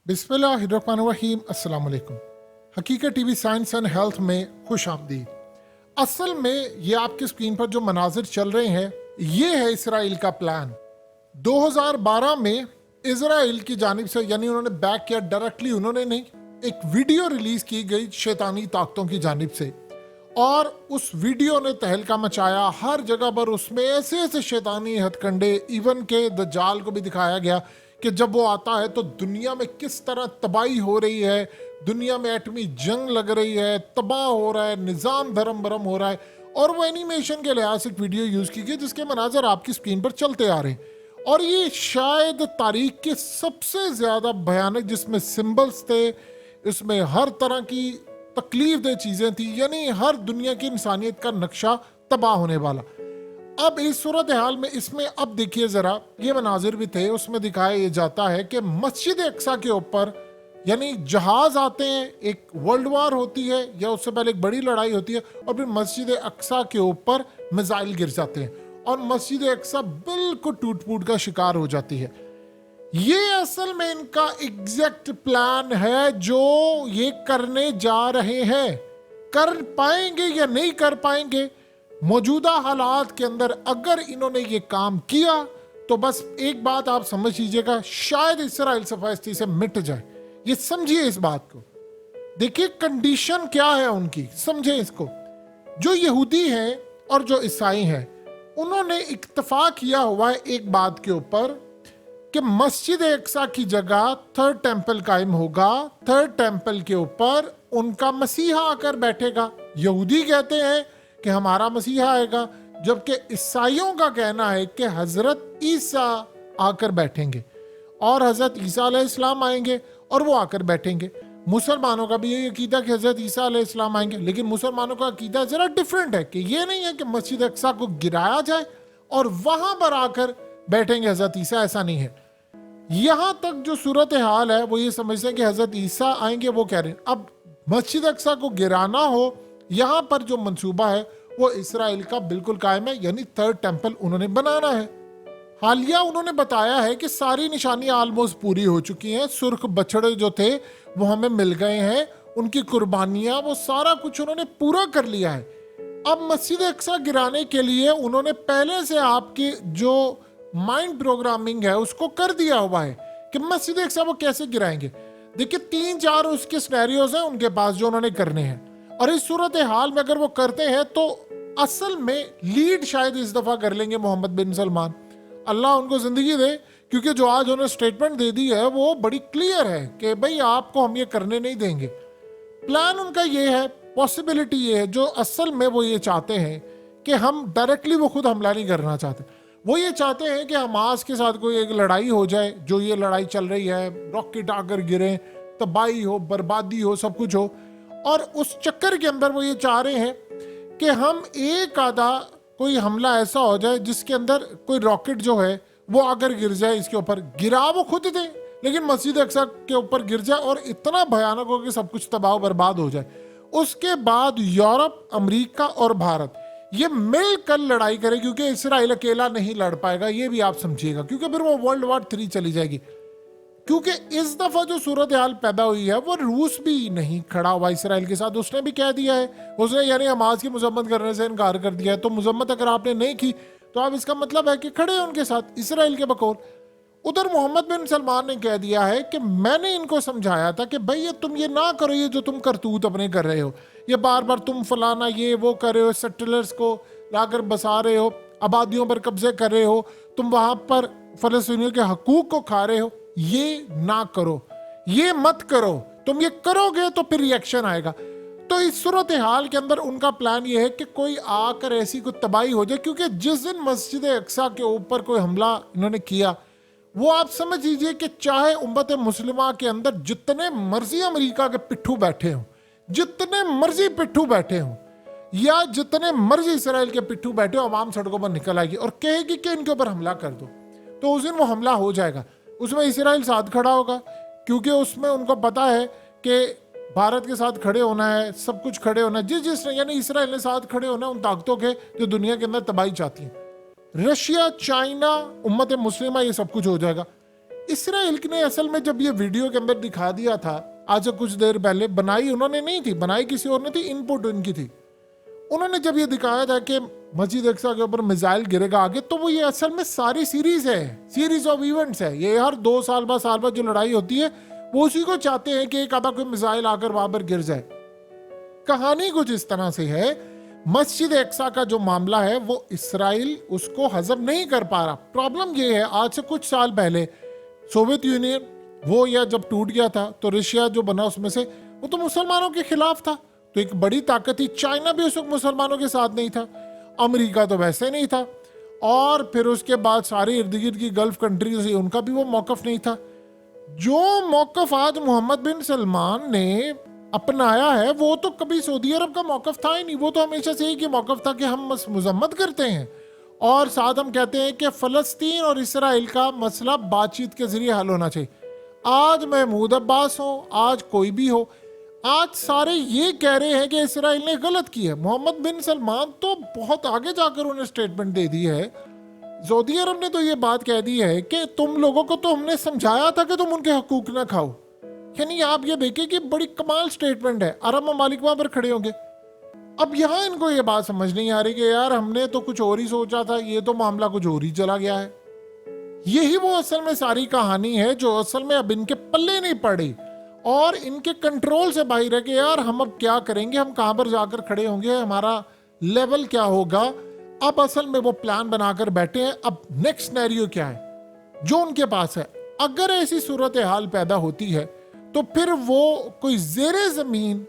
बिस्मिल्लाहिर्रहमानिर्रहीम। अस्सलाम वालेकुम। हकीकत टीवी साइंस एंड हेल्थ में खुश आमदीद। असल में ये आपकी स्क्रीन पर जो मनाजिर चल रहे हैं ये है इसराइल का प्लान। 2012 में इसराइल की जानिब से, यानी उन्होंने बैक किया डायरेक्टली, उन्होंने नहीं, एक वीडियो रिलीज की गई शैतानी ताकतों की जानिब से, और उस वीडियो ने तहलका मचाया हर जगह पर। उसमें ऐसे ऐसे शैतानी हथकंडे, इवन के दज्जाल को भी दिखाया गया कि जब वो आता है तो दुनिया में किस तरह तबाही हो रही है, दुनिया में एटमी जंग लग रही है, तबाह हो रहा है, निज़ाम धर्म भरम हो रहा है। और वो एनिमेशन के लिहाज से एक वीडियो यूज़ की गई जिसके मनाजर आपकी स्क्रीन पर चलते आ रहे हैं। और ये शायद तारीख के सबसे ज़्यादा भयानक, जिसमें सिंबल्स थे, इसमें हर तरह की तकलीफ दे चीज़ें थी, यानी हर दुनिया की इंसानियत का नक्शा तबाह होने वाला। अब इस सूरत हाल में इसमें अब देखिए ज़रा, ये मनाजिर भी थे, उसमें दिखाया ये जाता है कि मस्जिद अक्सा के ऊपर यानी जहाज आते हैं, एक वर्ल्ड वार होती है या उससे पहले एक बड़ी लड़ाई होती है, और फिर मस्जिद अक्सा के ऊपर मिसाइल गिर जाते हैं और मस्जिद अक्सा बिल्कुल टूट फूट का शिकार हो जाती है। ये असल में इनका एग्जैक्ट प्लान है जो ये करने जा रहे हैं। कर पाएंगे या नहीं कर पाएंगे, मौजूदा हालात के अंदर अगर इन्होंने ये काम किया तो बस एक बात आप समझ लीजिएगा, शायद इसराइल सफायस्ती से मिट जाए। ये समझिए इस बात को, देखिए कंडीशन क्या है उनकी, समझे इसको। जो यहूदी हैं और जो ईसाई हैं उन्होंने इत्तेफाक किया हुआ है एक बात के ऊपर कि मस्जिद अक्सा की जगह थर्ड टेंपल कायम होगा, थर्ड टेंपल के ऊपर उनका मसीहा आकर बैठेगा। यहूदी कहते हैं कि हमारा मसीहा आएगा, जबकि ईसाइयों का कहना है कि हजरत ईसा आकर बैठेंगे और हजरत ईसा अलैहिस्सलाम आएंगे और वो आकर बैठेंगे। मुसलमानों का भी यही अकीदा कि हजरत ईसा अलैहिस्सलाम आएंगे, लेकिन मुसलमानों का अकीदा जरा डिफरेंट है कि ये नहीं है कि मस्जिद अक्सा को गिराया जाए और वहां पर आकर बैठेंगे हजरत ईसा, ऐसा नहीं है। यहां तक जो सूरत हाल है वो ये समझते हैं कि हजरत ईसा आएंगे, वो कह रहे हैं। अब मस्जिद अक्सा को गिराना हो, यहां पर जो मंसूबा है वो इसराइल का बिल्कुल कायम है, यानी थर्ड टेंपल उन्होंने बनाना है। हालिया उन्होंने बताया है कि सारी निशानियां ऑलमोस्ट पूरी हो चुकी हैं, सुर्ख बछड़े जो थे वो हमें मिल गए हैं, उनकी कुर्बानियां, वो सारा कुछ उन्होंने पूरा कर लिया है। अब मस्जिद अक्सा गिराने के लिए उन्होंने पहले से आपकी जो माइंड प्रोग्रामिंग है उसको कर दिया हुआ है कि मस्जिद अक्सा वो कैसे गिराएंगे। देखिए 3-4 उसके सिनेरियोज हैं उनके पास जो उन्होंने करने हैं, और इस सूरत हाल में अगर वो करते हैं तो असल में लीड शायद इस दफा कर लेंगे मोहम्मद बिन सलमान, अल्लाह उनको जिंदगी दे, क्योंकि जो आज उन्होंने स्टेटमेंट दे दी है वो बड़ी क्लियर है कि भाई आपको हम ये करने नहीं देंगे। प्लान उनका ये है, पॉसिबिलिटी ये है, जो असल में वो ये चाहते हैं कि हम डायरेक्टली वो खुद हमला नहीं करना चाहते, वो ये चाहते हैं कि हमास के साथ कोई एक लड़ाई हो जाए, जो ये लड़ाई चल रही है, रॉकेट आकर गिरे, तबाही हो, बर्बादी हो, सब कुछ हो, और उस चक्कर के अंदर वो ये चाह रहे हैं कि हम एक आधा कोई हमला ऐसा हो जाए जिसके अंदर कोई रॉकेट जो है वो आकर गिर जाए, इसके ऊपर गिरा वो खुद दें लेकिन मस्जिद अक्सा के ऊपर गिर जाए और इतना भयानक हो कि सब कुछ तबाह बर्बाद हो जाए। उसके बाद यूरोप, अमेरिका और भारत ये मिलकर लड़ाई करे, क्योंकि इसराइल अकेला नहीं लड़ पाएगा, ये भी आप समझिएगा, क्योंकि फिर वो वर्ल्ड वॉर 3 चली जाएगी। क्योंकि इस दफा जो सूरत हाल पैदा हुई है वो रूस भी नहीं खड़ा हुआ इसराइल के साथ, उसने भी कह दिया है, उसने यानी हमास की मजम्मत करने से इनकार कर दिया है। तो मजम्मत अगर आपने नहीं की तो आप इसका मतलब है कि खड़े हैं उनके साथ इसराइल के बकौल। उधर मोहम्मद बिन सलमान ने कह दिया है कि मैंने इनको समझाया था कि भाई ये तुम ये ना करो, ये जो तुम करतूत अपने कर रहे हो, ये बार बार तुम फलाना ये वो कर रहे हो, सेटलर्स को लाकर बसा रहे हो, आबादियों पर कब्जे कर रहे हो, तुम वहां पर फलस्तीनियों के हकूक को खा रहे हो, ये ना करो, ये मत करो, तुम ये करोगे तो फिर रिएक्शन आएगा। तो इस सूरत हाल के अंदर उनका प्लान ये है कि कोई आकर ऐसी कोई तबाही हो जाए, क्योंकि जिस दिन मस्जिद अक्सा के ऊपर कोई हमला इन्होंने किया वो आप समझ लीजिए कि चाहे उम्मत मुस्लिमा के अंदर जितने मर्जी अमेरिका के पिट्ठू बैठे हों, जितने मर्जी पिट्ठू बैठे हों, या जितने मर्जी इसराइल के पिट्ठू बैठे हो, आवाम सड़कों पर निकल आएगी और कहेगी कि इनके ऊपर हमला कर दो, तो उस दिन वो हमला हो जाएगा। उसमें इसराइल साथ खड़ा होगा, क्योंकि उसमें उनको पता है कि भारत के साथ खड़े होना है, सब कुछ खड़े होना है, जिस यानी इसराइल ने साथ खड़े होना है उन ताकतों के जो दुनिया के अंदर तबाही चाहती हैं। रशिया, चाइना, उम्मत मुस्लिमा, ये सब कुछ हो जाएगा। इसराइल ने असल में जब ये वीडियो के अंदर दिखा दिया था, आज से कुछ देर पहले, बनाई उन्होंने नहीं थी, बनाई किसी और ने थी, इनपुट उनकी थी। उन्होंने जब ये दिखाया था कि मस्जिद अक्सा के ऊपर मिसाइल गिरेगा आगे, तो वो ये असल में सारी सीरीज है, सीरीज ऑफ इवेंट्स है। ये हर 2 साल बाद जो लड़ाई होती है वो उसी को चाहते हैं कि एक आधा कोई मिसाइल आकर वहां पर गिर जाए। कहानी कुछ इस तरह से है। मस्जिद अक्सा का जो मामला है वो इसराइल उसको हजम नहीं कर पा रहा। प्रॉब्लम ये है, आज से कुछ साल पहले सोवियत यूनियन वो या जब टूट गया था, तो रशिया जो बना उसमें से वो तो मुसलमानों के खिलाफ था, तो एक बड़ी ताकत थी। चाइना भी उस वक्त मुसलमानों के साथ नहीं था, अमेरिका तो वैसे नहीं था, और फिर उसके बाद सारे इर्द गिर्द की गल्फ कंट्रीज थी, उनका भी वो मौकफ नहीं था। जो मौकफ आज मोहम्मद बिन सलमान ने अपनाया है वो तो कभी सऊदी अरब का मौकफ था ही नहीं। वो तो हमेशा से ही कि मौकफ था कि हम मजम्मत करते हैं और साथ हम कहते हैं कि फलस्तीन और इसराइल का मसला बातचीत के जरिए हल होना चाहिए। आज महमूद अब्बास हो, आज कोई भी हो, आज सारे ये कह रहे हैं कि इसराइल ने गलत किया। मोहम्मद बिन सलमान तो बहुत आगे जाकर उन्हें स्टेटमेंट दे दी है। सऊदी अरब ने तो ये बात कह दी है कि तुम लोगों को तो हमने समझाया था कि तुम उनके हकूक ना खाओ। यानी आप ये देखिए कि बड़ी कमाल स्टेटमेंट है। अरब ममालिक वहां पर खड़े होंगे। अब यहाँ इनको ये बात समझ नहीं आ रही कि यार हमने तो कुछ और ही सोचा था, ये तो मामला कुछ और ही चला गया है। यही वो असल में सारी कहानी है जो असल में अब इनके पल्ले नहीं पड़ी और इनके कंट्रोल से बाहर है कि यार हम अब क्या करेंगे, हम कहां पर जाकर खड़े होंगे, हमारा लेवल क्या होगा। अब असल में वो प्लान बनाकर बैठे हैं। अब नेक्स्ट सिनेरियो क्या है जो उनके पास है। अगर ऐसी सूरत हाल पैदा होती है तो फिर वो कोई ज़ेरे ज़मीन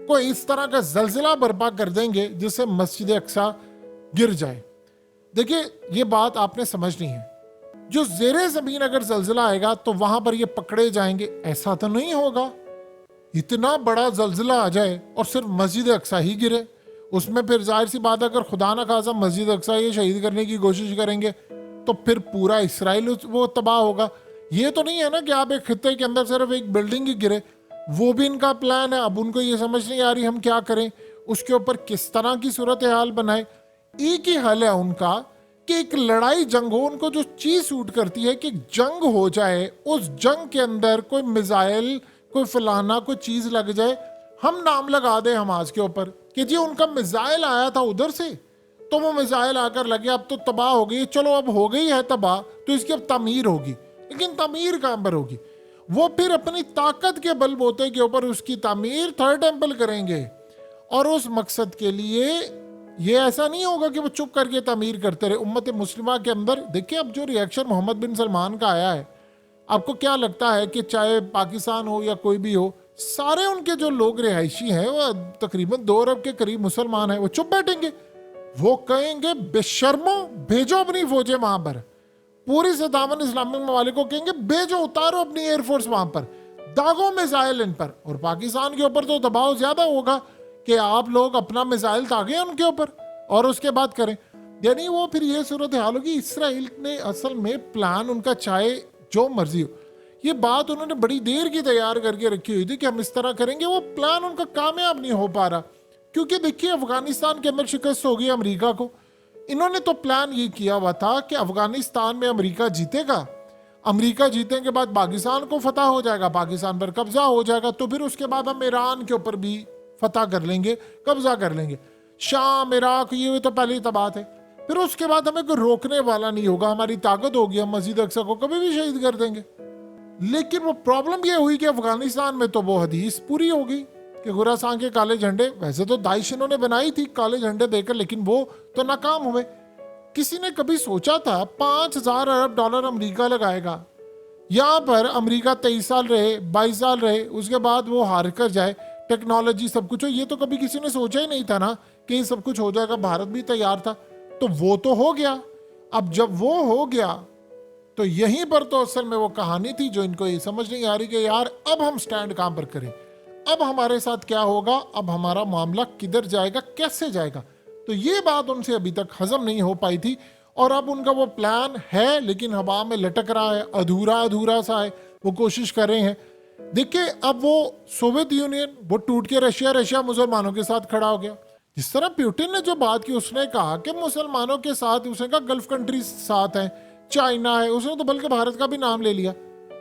कोई इस तरह का जलजिला बर्पा कर देंगे जिससे मस्जिद अक्सा गिर जाए। देखिए ये बात आपने समझनी है, जो ज़ेरे ज़मीन अगर जलजिला आएगा तो वहां पर ये पकड़े जाएंगे, ऐसा तो नहीं होगा। इतना बड़ा जलजिला आ जाए और सिर्फ मस्जिद अक्सा ही गिरे, उसमें फिर जाहिर सी बात है अगर खुदा न खासा मस्जिद अक्सा ये शहीद करने की कोशिश करेंगे तो फिर पूरा इसराइल वो तबाह होगा। ये तो नहीं है ना कि आप एक खित्ते के अंदर सिर्फ एक बिल्डिंग ही गिरे, वो भी इनका प्लान है। अब उनको ये समझ नहीं आ रही हम क्या करें, उसके ऊपर किस तरह की सूरत हाल बनाए। एक ही हल है उनका कि एक लड़ाई जंग हो। उनको जो चीज सूट करती है कि जंग हो जाए, उस जंग के अंदर कोई मिसाइल, कोई फलाना, कोई चीज लग जाए, हम नाम लगा दें हमास के ऊपर कि जी उनका मिसाइल आया था उधर से, तो वो मिसाइल आकर लगे, अब तो तबाह हो गई। चलो अब हो गई है तबाह तो इसकी अब तामीर होगी, लेकिन तामीर कहां पर होगी? वो फिर अपनी ताकत के बलबूते के ऊपर उसकी तामीर थर्ड टेंपल करेंगे। और उस मकसद के लिए ये ऐसा नहीं होगा कि वो चुप करके तामीर करते रहे। उम्मत मुस्लिमा के अंदर देखिए अब जो रिएक्शन मोहम्मद बिन सलमान का आया है, आपको क्या लगता है कि चाहे पाकिस्तान हो या कोई भी हो, सारे उनके जो लोग रिहायशी हैं वो तकरीबन 2 अरब के करीब मुसलमान हैं, वो चुप बैठेंगे? वो कहेंगे बेशर्मो भेजो अपनी फौजें वहां पर, पूरी सदामन इस्लामिक ममालिक को कहेंगे भेजो, उतारो अपनी एयरफोर्स वहां पर, दागो मिसाइल इन पर। और पाकिस्तान के ऊपर तो दबाव ज्यादा होगा कि आप लोग अपना मिसाइल दागे उनके ऊपर और उसके बाद करें। यानी वो फिर ये सूरत हाल होगी। इसराइल ने असल में प्लान उनका चाहे जो मर्जी हो, ये बात उन्होंने बड़ी देर की तैयार करके रखी हुई थी कि हम इस तरह करेंगे। वो प्लान उनका कामयाब नहीं हो पा रहा क्योंकि देखिए अफगानिस्तान के अंदर शिकस्त हो गई अमेरिका को। इन्होंने तो प्लान ये किया हुआ था कि अफगानिस्तान में अमेरिका जीतेगा, अमेरिका जीतने के बाद पाकिस्तान को फतह हो जाएगा, पाकिस्तान पर कब्जा हो जाएगा, तो फिर उसके बाद हम ईरान के ऊपर भी फतह कर लेंगे, कब्जा कर लेंगे, शाम इराक, ये तो पहली तो बात है। फिर उसके बाद हमें कोई रोकने वाला नहीं होगा, हमारी ताकत होगी, हम मस्जिद अक्सा को कभी भी शहीद कर देंगे। लेकिन वो प्रॉब्लम ये हुई कि अफगानिस्तान में तो वो हदीस पूरी हो गई कि खुरासान के काले झंडे, वैसे तो दाइश इन्होंने बनाई थी काले झंडे देकर, लेकिन वो तो नाकाम हुए। किसी ने कभी सोचा था 5,000 अरब डॉलर अमेरिका लगाएगा यहाँ पर, अमेरिका 23 साल रहे, 22 साल रहे, उसके बाद वो हार कर जाए, टेक्नोलॉजी सब कुछ हो, ये तो कभी किसी ने सोचा ही नहीं था ना कि ये सब कुछ हो जाएगा। भारत भी तैयार था, तो वो तो हो गया। अब जब वो हो गया तो यहीं पर तो असल में वो कहानी थी जो इनको ये समझ नहीं आ रही कि यार अब हम स्टैंड कहां पर करें, अब हमारे साथ क्या होगा, अब हमारा मामला किधर जाएगा, कैसे जाएगा। तो ये बात उनसे अभी तक हजम नहीं हो पाई थी और अब उनका वो प्लान है लेकिन हवा में लटक रहा है, अधूरा अधूरा सा है, वो कोशिश कर रहे हैं। देखिए अब वो सोवियत यूनियन वो टूट के रशिया मुसलमानों के साथ खड़ा हो गया। जिस तरह पुतिन ने जो बात की, उसने कहा कि मुसलमानों के साथ, उसने कहा गल्फ कंट्रीज साथ हैं, चाइना है, उसने तो बल्कि भारत का भी नाम ले लिया।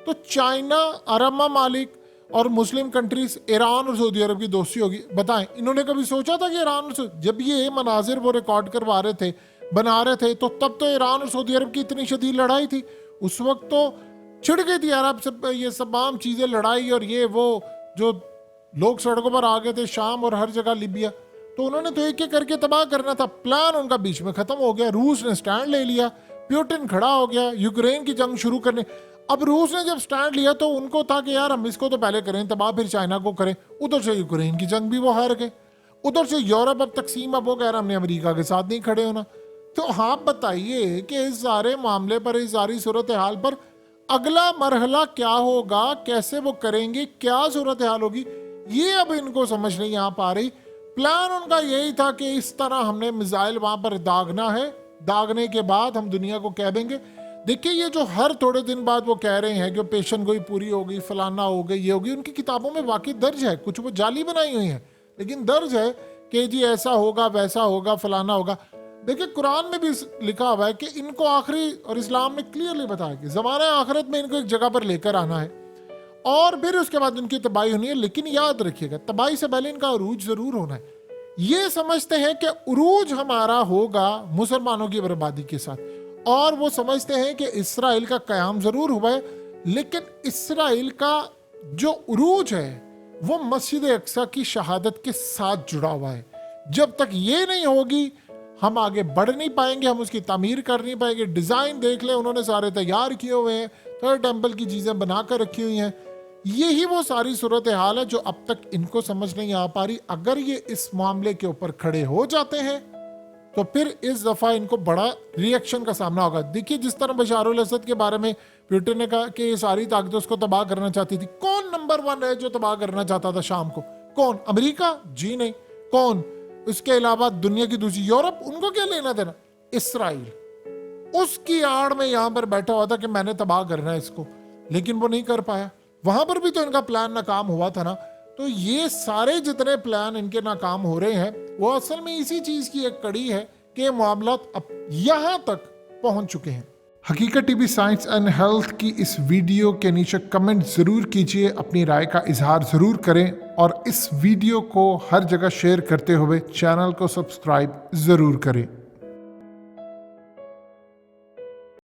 तो चाइना, अरब ममालिक और मुस्लिम कंट्रीज, ईरान और सऊदी अरब की दोस्ती होगी। बताएं, इन्होंने कभी सोचा था कि ईरान और जब ये मनाजिर वो रिकॉर्ड करवा रहे थे, बना रहे थे, तो तब तो ईरान और सऊदी अरब की इतनी शदीद लड़ाई थी। उस वक्त तो छिड़ गई थी अरब सब ये तमाम चीज़ें, लड़ाई और ये वो, जो लोग सड़कों पर आ गए थे, शाम और हर जगह लीबिया। तो उन्होंने तो एक एक करके तबाह करना था। प्लान उनका बीच में खत्म हो गया। रूस ने स्टैंड ले लिया, पुतिन खड़ा हो गया यूक्रेन की जंग शुरू करने। अब रूस ने जब स्टैंड लिया तो उनको था कि यार हम इसको तो पहले करें तबाह, फिर चाइना को करें। उधर से यूक्रेन की जंग भी वो हार गए, उधर से यूरोप अब तकसीम, अब वो कह रहा हमने अमेरिका के साथ नहीं खड़े होना। तो आप बताइए कि इस सारे मामले पर, इस सारी सूरत हाल पर अगला मरहला क्या होगा, कैसे वो करेंगे, क्या सूरत हाल होगी, ये अब इनको समझ नहीं आ पा रही। प्लान उनका यही था कि इस तरह हमने मिसाइल वहां पर दागना है, दागने के बाद हम दुनिया को कह देंगे। देखिए ये जो हर थोड़े दिन बाद वो कह रहे हैं कि पेशन गोई पूरी हो गई, फलाना हो गई, ये होगी, उनकी किताबों में वाकई दर्ज है। कुछ वो जाली बनाई हुई है लेकिन दर्ज है कि जी ऐसा होगा, वैसा होगा, फलाना होगा। देखिए कुरान में भी लिखा हुआ है कि इनको आखिरी, और इस्लाम ने क्लियरली बताया कि ज़माना आखिरत में इनको एक जगह पर लेकर आना है और फिर उसके बाद उनकी तबाही होनी है। लेकिन याद रखिएगा, तबाही से पहले इनका उरूज जरूर होना है। ये समझते हैं कि उरूज हमारा होगा मुसलमानों की बर्बादी के साथ, और वो समझते हैं कि इसराइल का कयाम जरूर हुआ है, लेकिन इसराइल का जो उरूज है वो मस्जिद अक्सा की शहादत के साथ जुड़ा हुआ है। जब तक ये नहीं होगी हम आगे बढ़ नहीं पाएंगे, हम उसकी तामीर कर नहीं पाएंगे। डिज़ाइन देख ले, उन्होंने सारे तैयार किए हुए हैं, थर्ड टेम्पल की चीज़ें बनाकर रखी हुई हैं। यही वो सारी सूरत हाल है जो अब तक इनको समझ नहीं आ पा रही। अगर ये इस मामले के ऊपर खड़े हो जाते हैं तो फिर इस दफ़ा इनको बड़ा रिएक्शन का सामना होगा। देखिए जिस तरह बशारुल असद के बारे में पुतिन ने कहा कि ये सारी ताकतें उसको तबाह करना चाहती थी। कौन नंबर 1 है जो तबाह करना चाहता था शाम को? कौन? अमेरिका? जी नहीं। कौन? उसके अलावा दुनिया की दूसरी, यूरोप, उनको क्या लेना देना? इसराइल उसकी आड़ में यहां पर बैठा हुआ था कि मैंने तबाह करना है इसको, लेकिन वो नहीं कर पाया। वहां पर भी तो इनका प्लान नाकाम हुआ था ना। तो ये सारे जितने प्लान इनके नाकाम हो रहे हैं वो असल में इसी चीज की एक कड़ी है कि मामलात अब यहां तक पहुंच चुके हैं। हकीकत टीवी साइंस एंड हेल्थ की इस वीडियो के नीचे कमेंट जरूर कीजिए, अपनी राय का इजहार जरूर करें और इस वीडियो को हर जगह शेयर करते हुए चैनल को सब्सक्राइब जरूर करें।